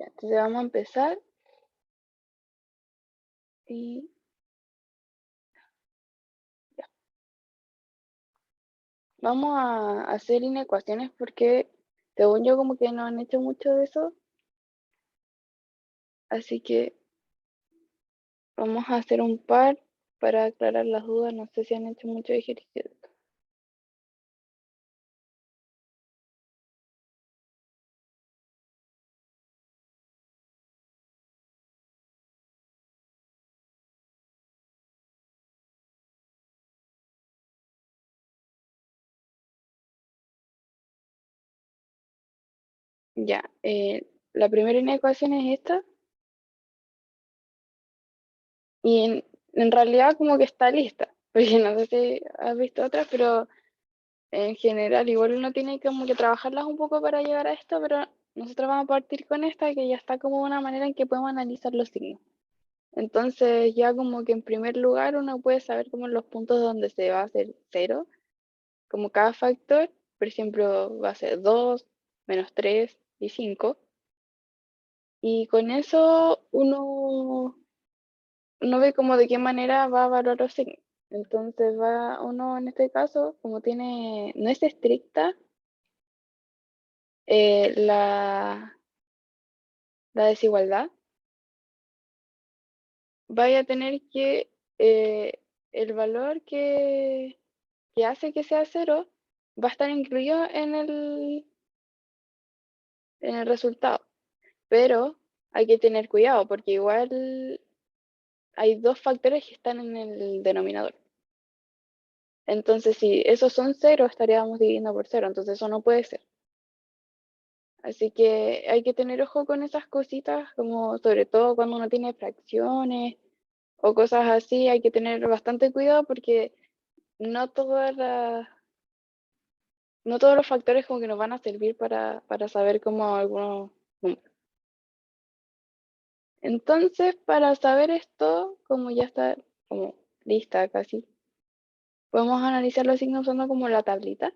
Ya, entonces vamos a empezar y ya. Vamos a hacer inecuaciones porque según yo como que no han hecho mucho de eso, así que vamos a hacer un par para aclarar las dudas. No sé si han hecho mucho ejercicio. Ya, la primera inecuación es esta y en realidad como que está lista, porque no sé si has visto otras, pero en general igual uno tiene como que trabajarlas un poco para llegar a esto, pero nosotros vamos a partir con esta que ya está como una manera en que podemos analizar los signos. Entonces ya como que en primer lugar uno puede saber como los puntos donde se va a hacer cero, como cada factor, por ejemplo, va a ser 2 -3 y 5. Y con eso uno ve como de qué manera va a evaluar los signos. Entonces va uno en este caso, como tiene, no es estricta la desigualdad, vaya a tener que el valor que hace que sea cero va a estar incluido en el resultado. Pero hay que tener cuidado porque igual hay dos factores que están en el denominador. Entonces, si esos son cero, estaríamos dividiendo por cero. Entonces, eso no puede ser. Así que hay que tener ojo con esas cositas, como sobre todo cuando uno tiene fracciones o cosas así, hay que tener bastante cuidado porque no todas no todos los factores como que nos van a servir para saber cómo algunos números. Entonces, para saber esto, como ya está como lista casi, podemos analizar los signos usando como la tablita.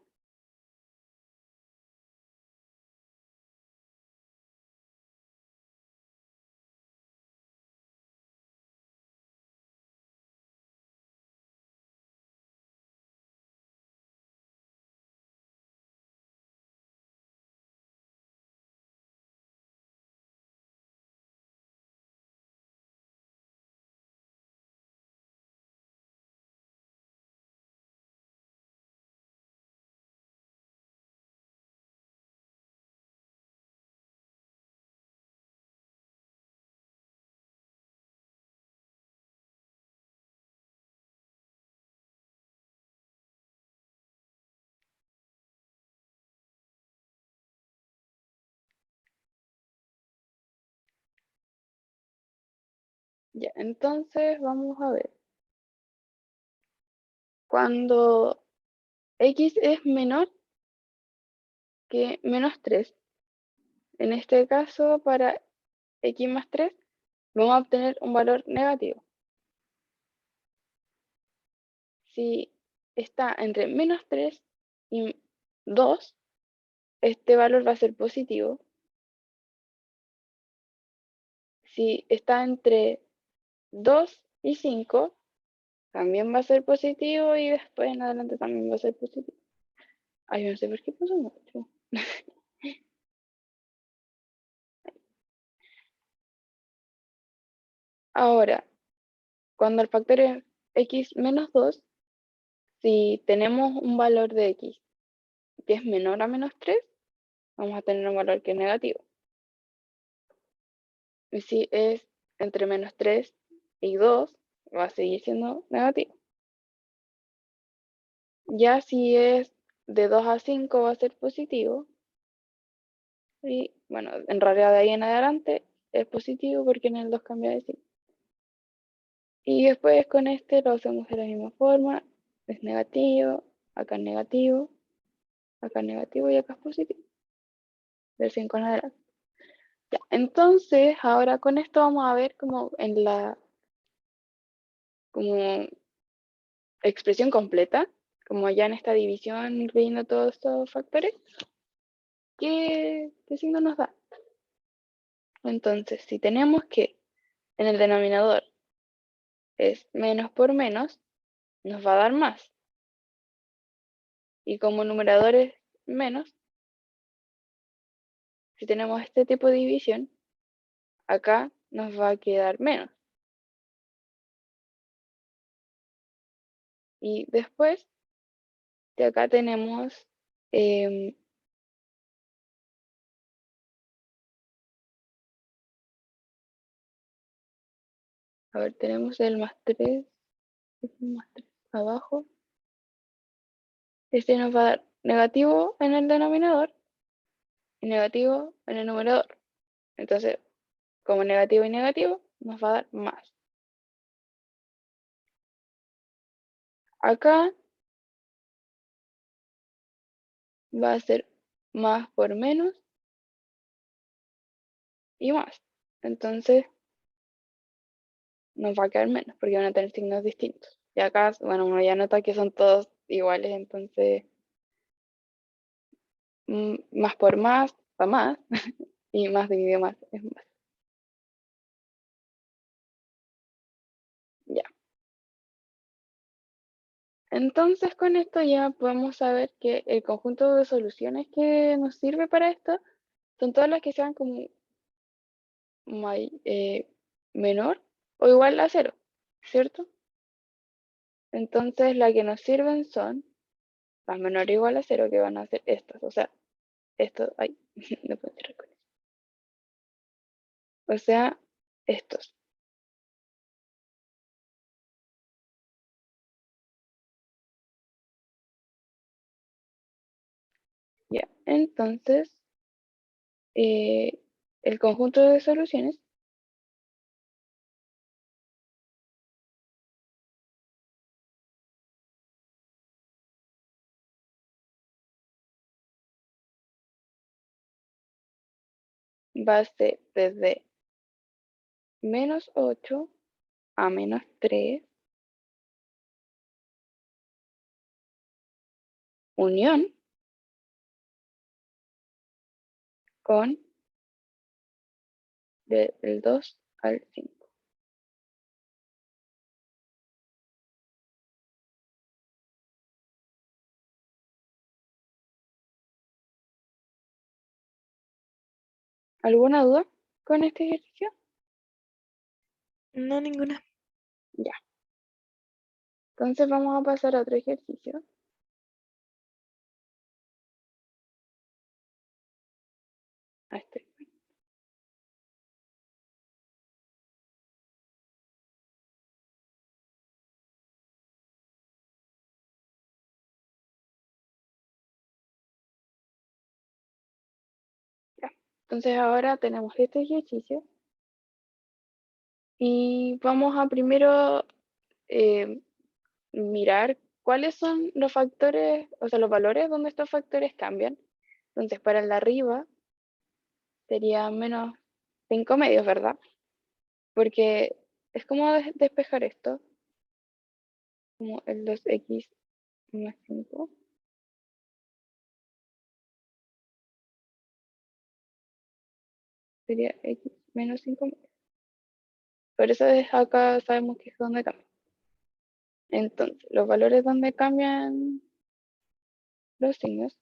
Ya, entonces vamos a ver. Cuando x es menor que -3, en este caso para x más 3, vamos a obtener un valor negativo. Si está entre -3 y 2, este valor va a ser positivo. Si está entre 2 y 5, también va a ser positivo y después en adelante también va a ser positivo. Ay, no sé por qué puso mucho. Ahora, cuando el factor es x menos 2, si tenemos un valor de x que es menor a -3, vamos a tener un valor que es negativo. Y si es entre -3 y 2, va a seguir siendo negativo. Ya si es de 2 a 5 va a ser positivo. Y bueno, en realidad de ahí en adelante es positivo porque en el 2 cambia de signo. Y después con este lo hacemos de la misma forma. Es negativo, acá es negativo, acá es negativo y acá es positivo. Del 5 en adelante. Ya, entonces, ahora con esto vamos a ver como en la como expresión completa, como ya en esta división, ir viendo todos estos factores, ¿qué signo nos da? Entonces, si tenemos que en el denominador es menos por menos, nos va a dar más. Y como numerador es menos, si tenemos este tipo de división, acá nos va a quedar menos. Y después de acá tenemos, em, a ver, tenemos el más 3 abajo. Este nos va a dar negativo en el denominador y negativo en el numerador. Entonces, como negativo y negativo, nos va a dar más. Acá va a ser más por menos y más. Entonces, nos va a quedar menos porque van a tener signos distintos. Y acá, bueno, uno ya nota que son todos iguales, entonces más por más va más y más dividido más es más. Ya. Entonces con esto ya podemos saber que el conjunto de soluciones que nos sirve para esto son todas las que sean como menor o igual a cero, ¿cierto? Entonces las que nos sirven son las menor o igual a cero, que van a ser estas, o sea, esto, ay, no puedo tirar con eso. O sea, estos. Ya, entonces eh, el conjunto de soluciones va a ser desde -8 a -3 unión con del 2 al 5. ¿Alguna duda con este ejercicio? No, ninguna. Ya. Entonces vamos a pasar a otro ejercicio. A este. Ya. Entonces ahora tenemos este ejercicio y vamos a primero eh, mirar cuáles son los factores, o sea, los valores donde estos factores cambian. Entonces para el de arriba sería -5/2, ¿verdad? Porque es como despejar esto, como el 2x más 5 sería x -5/2. Por eso acá sabemos que es donde cambia. Entonces, los valores donde cambian los signos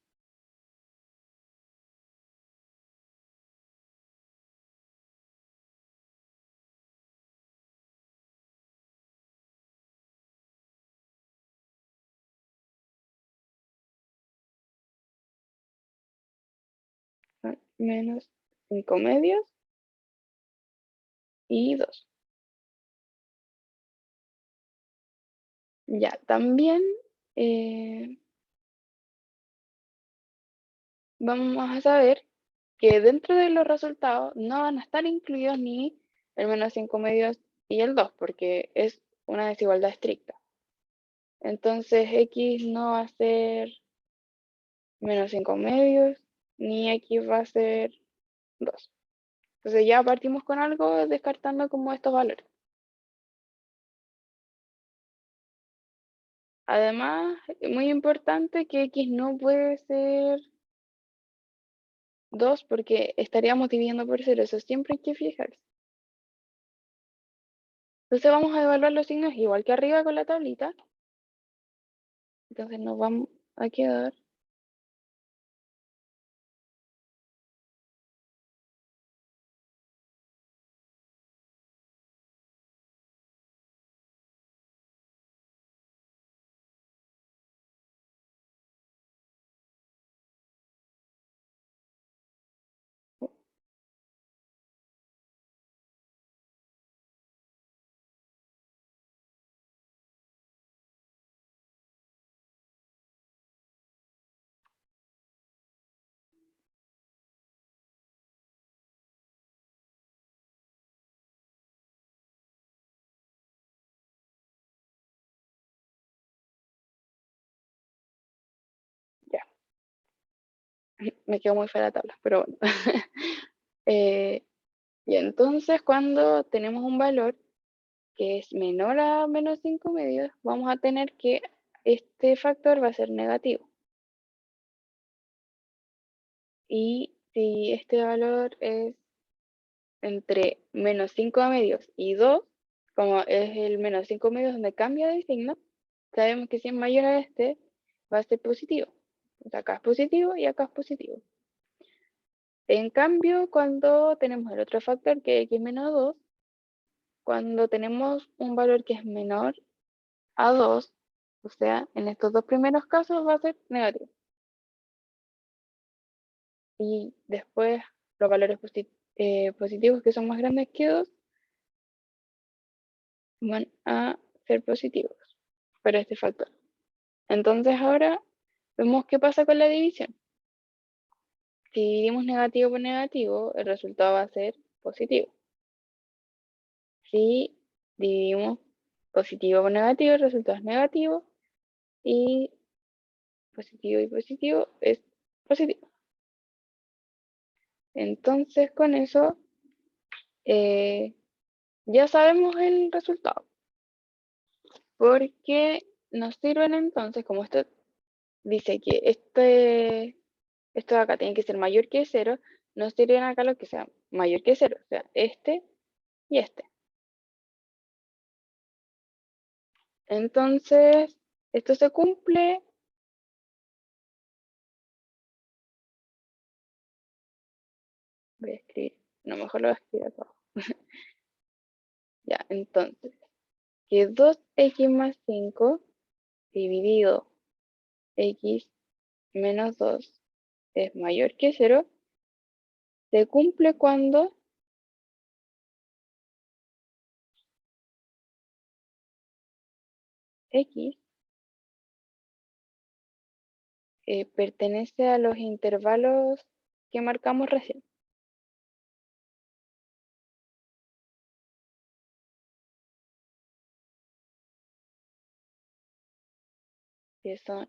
son -5/2 y 2. Ya, también eh, vamos a saber que dentro de los resultados no van a estar incluidos ni el -5/2 y el 2, porque es una desigualdad estricta. Entonces, x no va a ser -5/2, ni x va a ser 2. Entonces ya partimos con algo descartando como estos valores. Además, es muy importante que x no puede ser 2 porque estaríamos dividiendo por cero, eso siempre hay que fijarse. Entonces vamos a evaluar los signos igual que arriba con la tablita. Entonces nos vamos a quedar ya. Me quedó muy fea la tabla, pero bueno. Y entonces cuando tenemos un valor que es menor a menos 5 medios, vamos a tener que este factor va a ser negativo. Y si este valor es entre menos 5 medios y 2, como es el menos 5 medios donde cambia de signo, sabemos que si es mayor a este, va a ser positivo. O sea, acá es positivo y acá es positivo. En cambio, cuando tenemos el otro factor que es x menos 2, cuando tenemos un valor que es menor a 2, o sea, en estos dos primeros casos va a ser negativo. Y después los valores positivos que son más grandes que 2 van a ser positivos para este factor. Entonces ahora vemos qué pasa con la división. Si dividimos negativo por negativo, el resultado va a ser positivo. Si dividimos positivo por negativo, el resultado es negativo. Y positivo y positivo es positivo. Entonces con eso eh, ya sabemos el resultado. Porque nos sirven entonces, como esto dice que esto de acá tiene que ser mayor que 0, nos sirven acá lo que sea mayor que 0, o sea, este y este. Entonces, esto se cumple. Voy a escribir, no, mejor lo voy a escribir acá. Ya, entonces, que 2x más 5 dividido x menos 2 es mayor que 0, se cumple cuando x pertenece a los intervalos que marcamos recién, que son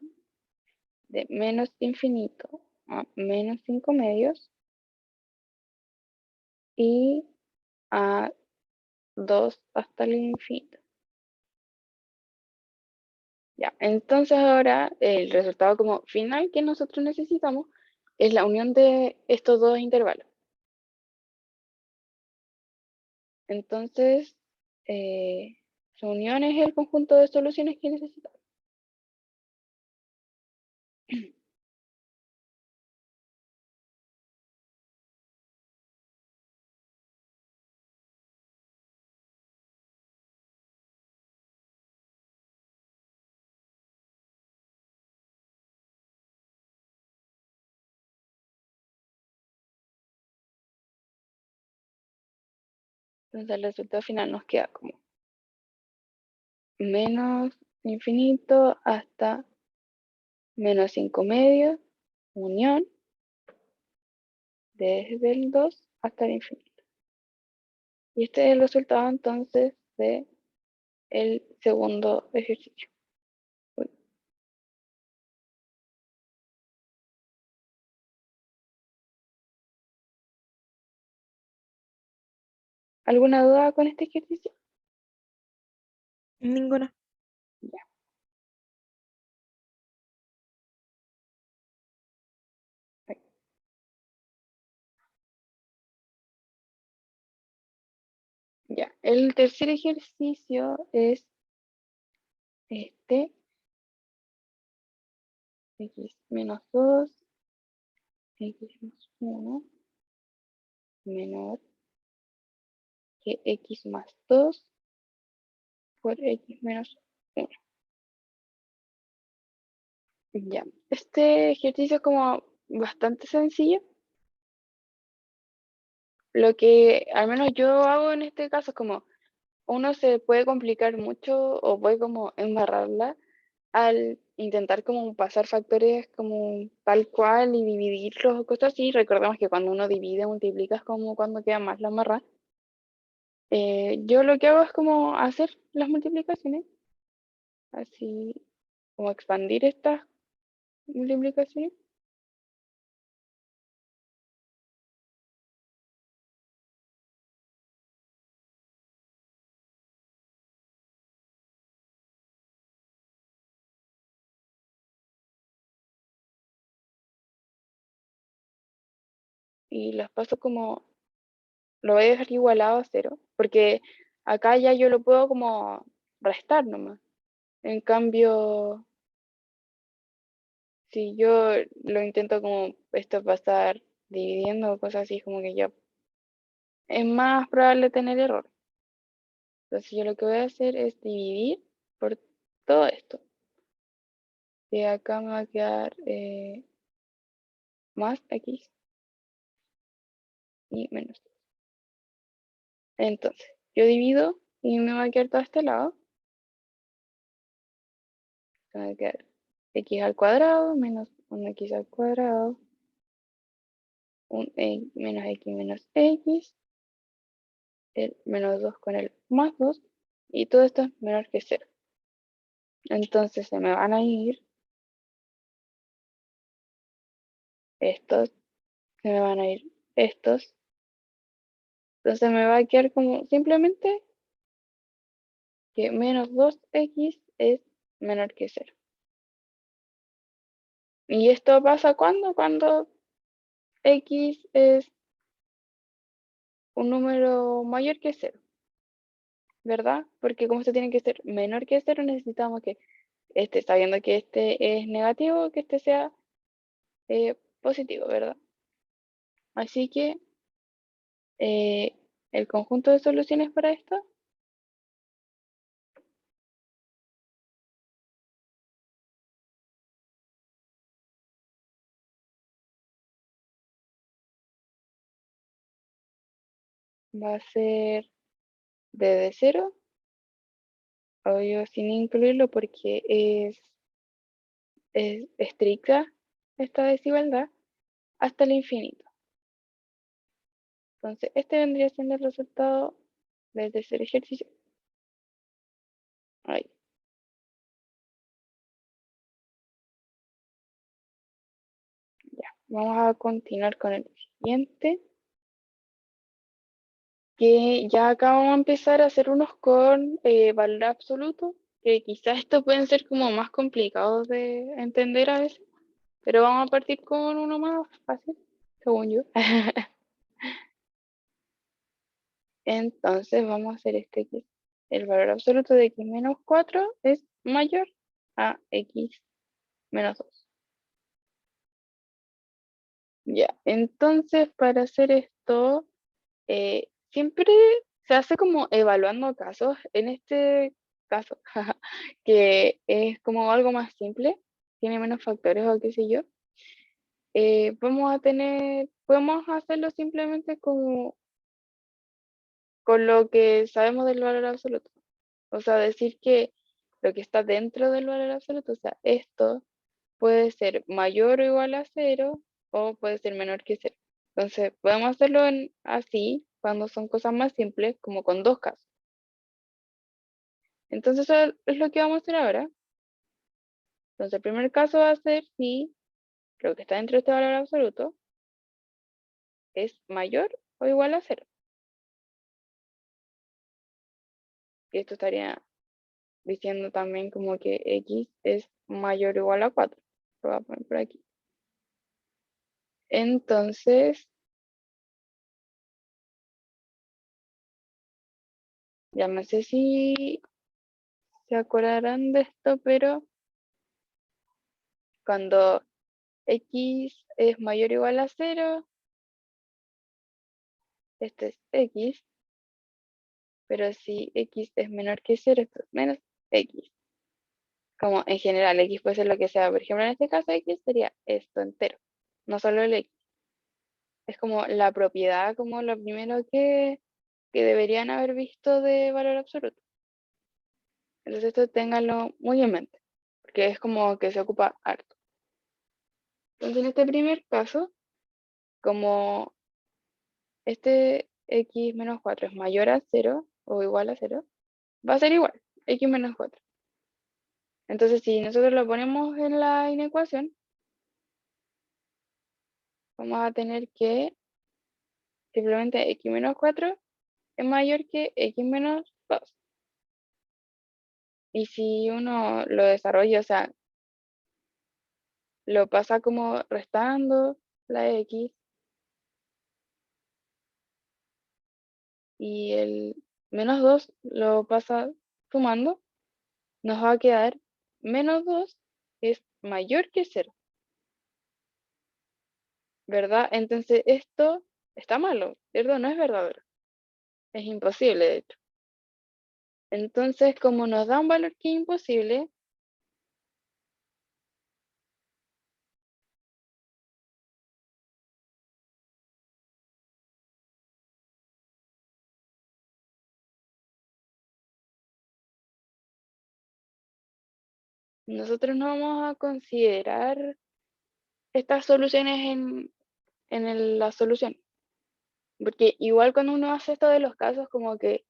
de menos infinito a menos 5 medios y a 2 hasta el infinito. Ya, entonces ahora el resultado como final que nosotros necesitamos es la unión de estos dos intervalos. Entonces, su unión es el conjunto de soluciones que necesitamos. Entonces el resultado final nos queda como menos infinito hasta menos 5 medios, unión desde el 2 hasta el infinito. Y este es el resultado entonces de el segundo ejercicio. Uy. ¿Alguna duda con este ejercicio? Ninguna. Ya. Ya, el tercer ejercicio es este, x menos 2 x más 1 menor que x más 2 por x menos 1. Ya, este ejercicio es como bastante sencillo. Lo que al menos yo hago en este caso es como uno se puede complicar mucho o puede como embarrarla al intentar como pasar factores como tal cual y dividirlos o cosas así. Recordemos que cuando uno divide, multiplica es como cuando queda más la amarra. Yo lo que hago es como hacer las multiplicaciones, así como expandir estas multiplicaciones y las paso como, lo voy a dejar igualado a cero, porque acá ya yo lo puedo como restar nomás. En cambio, si yo lo intento como esto pasar dividiendo o cosas así, como que ya es más probable tener error. Entonces yo lo que voy a hacer es dividir por todo esto. Y acá me va a quedar más x y menos. Entonces, yo divido y me va a quedar todo este lado. Me va a quedar x al cuadrado menos un x al cuadrado, menos x menos x, el menos 2 con el más 2, y todo esto es menor que cero. Entonces se me van a ir estos, se me van a ir estos. Entonces me va a quedar como simplemente que menos 2x es menor que cero. ¿Y esto pasa cuando? Cuando x es un número mayor que cero, ¿verdad? Porque como esto tiene que ser menor que cero, necesitamos que sabiendo que este es negativo, que este sea positivo, ¿verdad? Así que eh, el conjunto de soluciones para esto va a ser desde cero, obvio sin incluirlo porque es estricta esta desigualdad, hasta el infinito. Entonces, este vendría siendo el resultado del tercer ejercicio. Ahí, ya. Vamos a continuar con el siguiente, que ya acá vamos a empezar a hacer unos con valor absoluto, que quizás estos pueden ser como más complicados de entender a veces, pero vamos a partir con uno más fácil, según yo. Entonces vamos a hacer este que el valor absoluto de x menos 4 es mayor a x menos 2. Ya, entonces para hacer esto, siempre se hace como evaluando casos. En este caso, que es como algo más simple, tiene menos factores o qué sé yo, podemos hacerlo simplemente como con lo que sabemos del valor absoluto. O sea, decir que lo que está dentro del valor absoluto, o sea, esto puede ser mayor o igual a cero o puede ser menor que cero. Entonces, podemos hacerlo así cuando son cosas más simples, como con dos casos. Entonces, eso es lo que vamos a hacer ahora. Entonces, el primer caso va a ser si lo que está dentro de este valor absoluto es mayor o igual a cero. Y esto estaría diciendo también como que x es mayor o igual a 4. Lo voy a poner por aquí. Entonces, Ya no sé si se acordarán de esto, pero cuando x es mayor o igual a cero, este es x, pero si x es menor que cero, esto es menos x. Como en general, x puede ser lo que sea. Por ejemplo, en este caso, x sería esto entero, no solo el x. Es como la propiedad, como lo primero que deberían haber visto de valor absoluto. Entonces esto ténganlo muy en mente, porque es como que se ocupa harto. Entonces en este primer caso, como este x menos 4 es mayor a cero o igual a cero, va a ser igual, x menos 4. Entonces si nosotros lo ponemos en la inecuación, vamos a tener que simplemente x menos 4 es mayor que x menos 2. Y si uno lo desarrolla, o sea, lo pasa como restando la x y el menos 2 lo pasa sumando, nos va a quedar menos 2 es mayor que cero, ¿verdad? Entonces esto está malo, ¿cierto? No es verdadero, es imposible de hecho. Entonces, como nos da un valor que es imposible, nosotros no vamos a considerar estas soluciones en la solución. Porque igual cuando uno hace esto de los casos, como que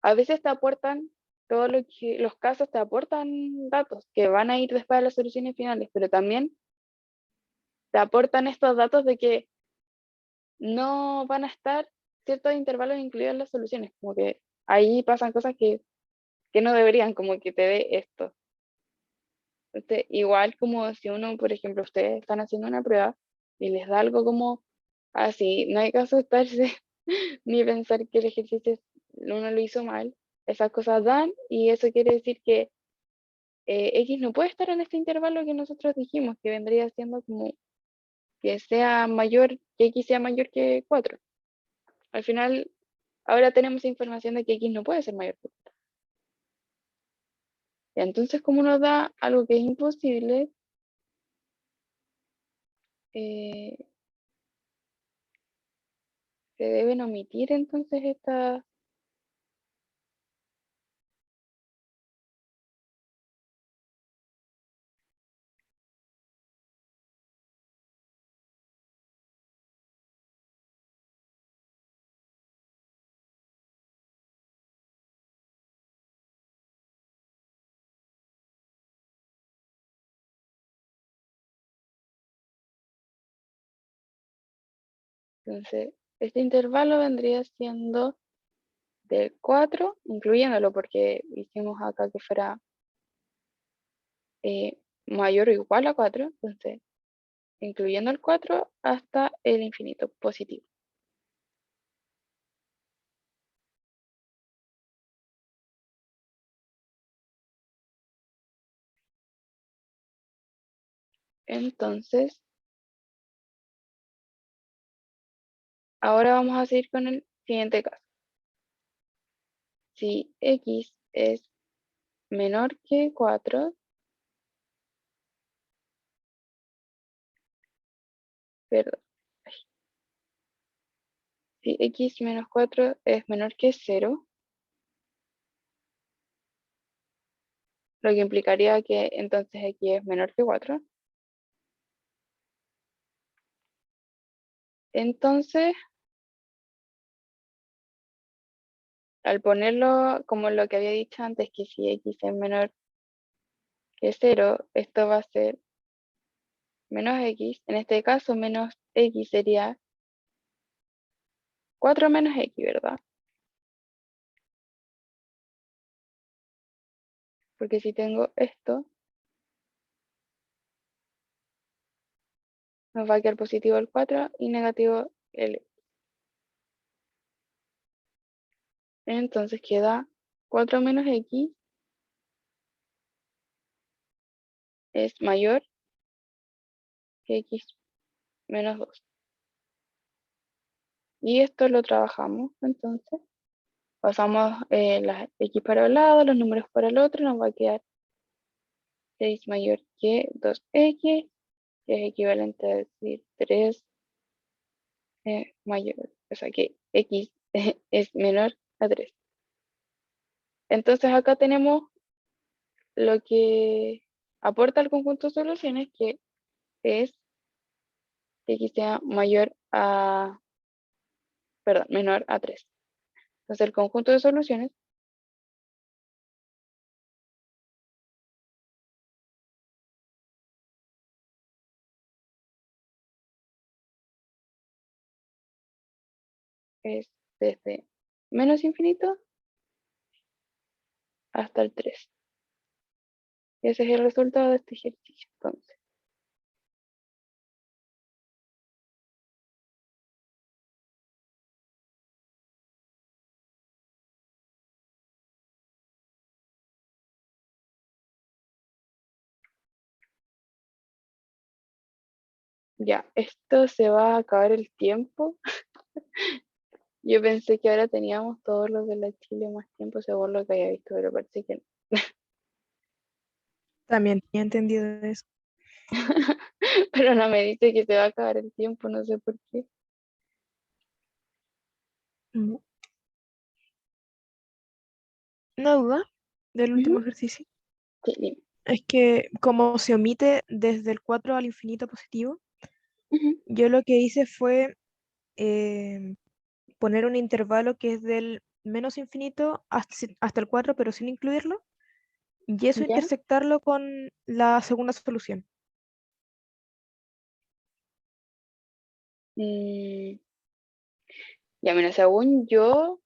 a veces te aportan, todo lo que los casos te aportan datos que van a ir después a las soluciones finales, pero también te aportan estos datos de que no van a estar ciertos intervalos incluidos en las soluciones, como que ahí pasan cosas que no deberían, como que te dé esto. Igual como si uno, por ejemplo, ustedes están haciendo una prueba y les da algo como así, no hay caso de estarse ni pensar que el ejercicio uno lo hizo mal. Esas cosas dan y eso quiere decir que X no puede estar en este intervalo que nosotros dijimos, que vendría siendo como que sea mayor, que X sea mayor que 4. Al final, ahora tenemos información de que X no puede ser mayor que 4. Entonces, como nos da algo que es imposible, eh, se deben omitir entonces estas. Entonces, este intervalo vendría siendo de 4 incluyéndolo porque hicimos acá que fuera mayor o igual a 4 entonces incluyendo el 4 hasta el infinito positivo. Entonces, ahora vamos a seguir con el siguiente caso. Si x es menor que 4, perdón, si x menos 4 es menor que 0, lo que implicaría que entonces x es menor que 4, entonces al ponerlo como lo que había dicho antes, que si x es menor que 0, esto va a ser menos x. En este caso, menos x sería 4 menos x, ¿verdad? Porque si tengo esto, nos va a quedar positivo el 4 y negativo el x. Entonces queda 4 menos x es mayor que x menos 2. Y esto lo trabajamos, entonces pasamos las x para un lado, los números para el otro, nos va a quedar 6 mayor que 2x, que es equivalente a decir 3 mayor, o sea que x es menor a 3. Entonces acá tenemos lo que aporta el conjunto de soluciones, que es que x sea mayor a, perdón, menor a 3. Entonces el conjunto de soluciones es desde menos infinito hasta el 3. Ese es el resultado de este ejercicio. Entonces, ya, esto se va a acabar el tiempo. Yo pensé que ahora teníamos todos los de la Chile más tiempo según lo que había visto, pero parece que no. También tenía entendido eso. Pero no me dice que se va a acabar el tiempo, no sé por qué. Mm. Una duda del último Ujú, ejercicio sí, dime. es que como se omite desde el 4 al infinito positivo, Ujú, yo lo que hice fue poner un intervalo que es del menos infinito hasta el 4, pero sin incluirlo, y eso ¿ya? intersectarlo con la segunda solución. Mm, ya, mira, según yo,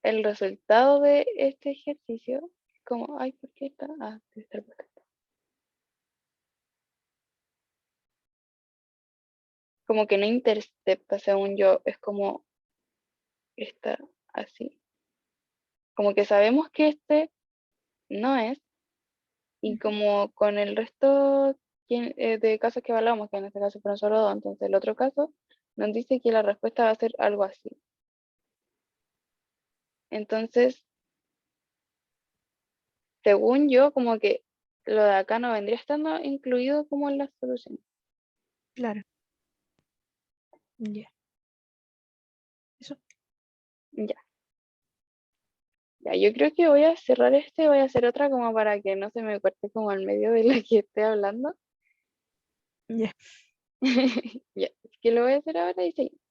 el resultado de este ejercicio, como, ay, ¿por qué está? Ah, debe estar por acá. Como que no intercepta, según yo, es como está así. Como que sabemos que este no es, y Ujú. como con el resto de casos que evaluamos, que en este caso fueron solo dos, entonces el otro caso nos dice que la respuesta va a ser algo así. Entonces, según yo, como que lo de acá no vendría estando incluido como en la solución. Claro, ya. Eso. Ya, ya, yo creo que voy a cerrar este, voy a hacer otra como para que no se me corte como al medio de la que esté hablando. Ya. Ya, es que lo voy a hacer ahora y seguimos.